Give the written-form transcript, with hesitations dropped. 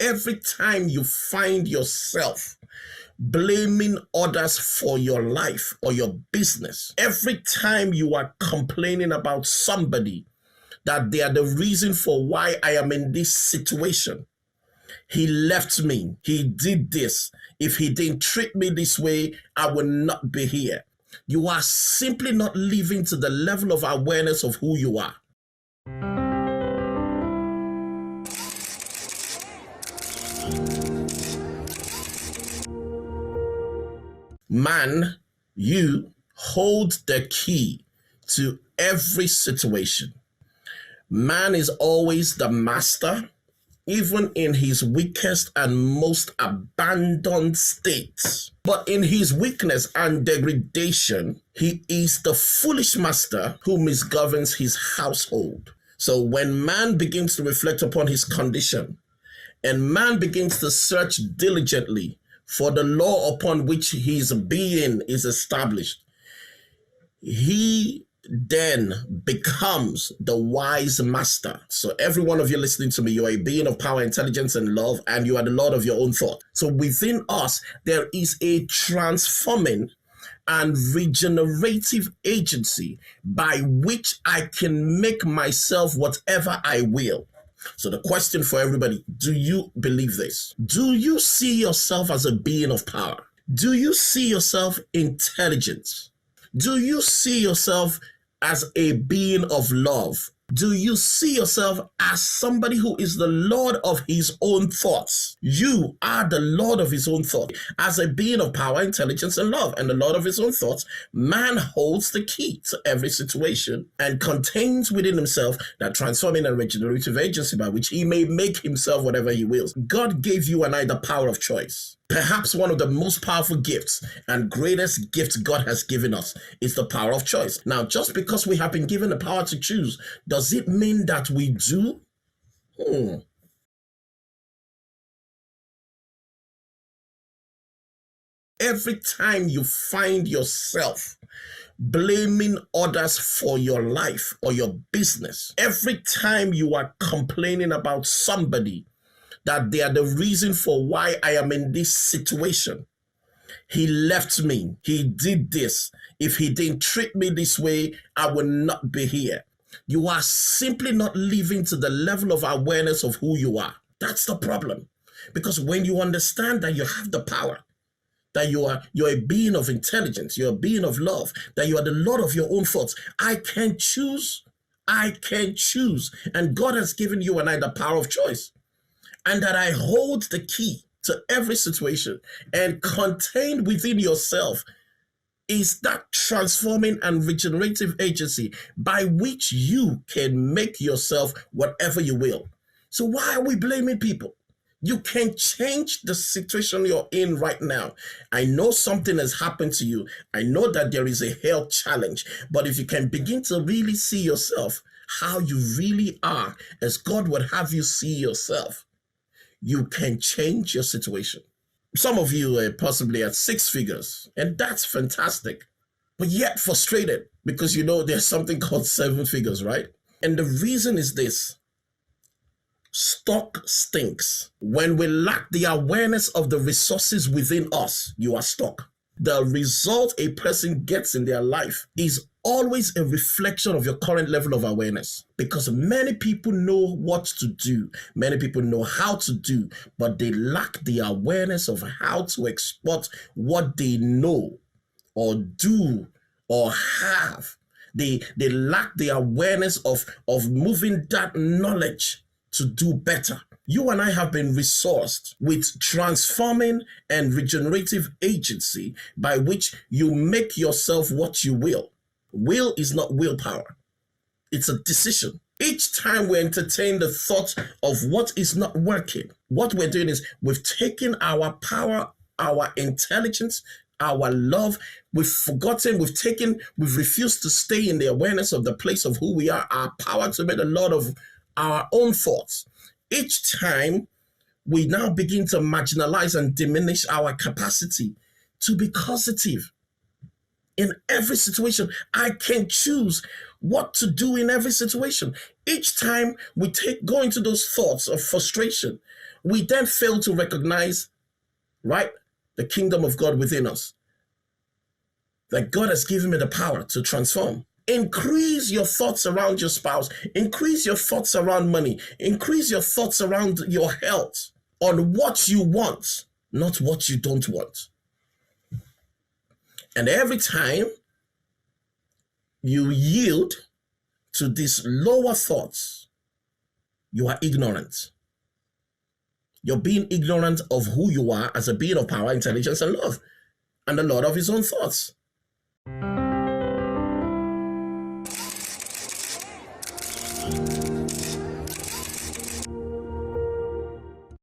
Every time you find yourself blaming others for your life or your business, every time you are complaining about somebody that they are the reason for why I am in this situation, he left me, he did this, if he didn't treat me this way, I would not be here. You are simply not living to the level of awareness of who you are. Man, you hold the key to every situation. Man is always the master, even in his weakest and most abandoned states. But in his weakness and degradation, he is the foolish master who misgoverns his household. So when man begins to reflect upon his condition, and man begins to search diligently for the law upon which his being is established, he then becomes the wise master. So every one of you listening to me, you are a being of power, intelligence, and love, and you are the Lord of your own thought. So within us, there is a transforming and regenerative agency by which I can make myself whatever I will. So the question for everybody, do you believe this? Do you see yourself as a being of power? Do you see yourself intelligent? Do you see yourself as a being of love? Do you see yourself as somebody who is the Lord of his own thoughts? You are the Lord of his own thoughts. As a being of power, intelligence, and love, and the Lord of his own thoughts, man holds the key to every situation and contains within himself that transforming and regenerative agency by which he may make himself whatever he wills. God gave you and I the power of choice. Perhaps one of the most powerful gifts and greatest gifts God has given us is the power of choice. Now, just because we have been given the power to choose, does it mean that we do? Every time you find yourself blaming others for your life or your business, every time you are complaining about somebody that they are the reason for why I am in this situation, he left me, he did this, if he didn't treat me this way, I would not be here. You are simply not living to the level of awareness of who you are. That's the problem. Because when you understand that you have the power, that you're a being of intelligence, you're a being of love, that you are the Lord of your own thoughts, I can choose. And God has given you and I the power of choice. And that I hold the key to every situation, and contained within yourself is that transforming and regenerative agency by which you can make yourself whatever you will. So why are we blaming people? You can change the situation you're in right now. I know something has happened to you. I know that there is a health challenge, but if you can begin to really see yourself how you really are, as God would have you see yourself, you can change your situation. Some of you are possibly at 6 figures, and that's fantastic, but yet frustrated because you know there's something called 7 figures, right? And the reason is this: stock stinks. When we lack the awareness of the resources within us, you are stuck. The result a person gets in their life is always a reflection of your current level of awareness, because many people know what to do, many people know how to do, but they lack the awareness of how to export what they know or do or have. They lack the awareness of moving that knowledge to do better. You and I have been resourced with transforming and regenerative agency by which you make yourself what you will. Will is not willpower. It's a decision. Each time we entertain the thought of what is not working, what we're doing is we've taken our power, our intelligence, our love, we've forgotten, we've refused to stay in the awareness of the place of who we are, our power to be the Lord of our own thoughts. Each time we now begin to marginalize and diminish our capacity to be positive. In every situation, I can choose what to do in every situation. Each time we go into those thoughts of frustration, we then fail to recognize, right, the kingdom of God within us. That God has given me the power to transform. Increase your thoughts around your spouse. Increase your thoughts around money. Increase your thoughts around your health on what you want, not what you don't want. And every time you yield to these lower thoughts, you are ignorant. You're being ignorant of who you are as a being of power, intelligence, and love, and the Lord of his own thoughts.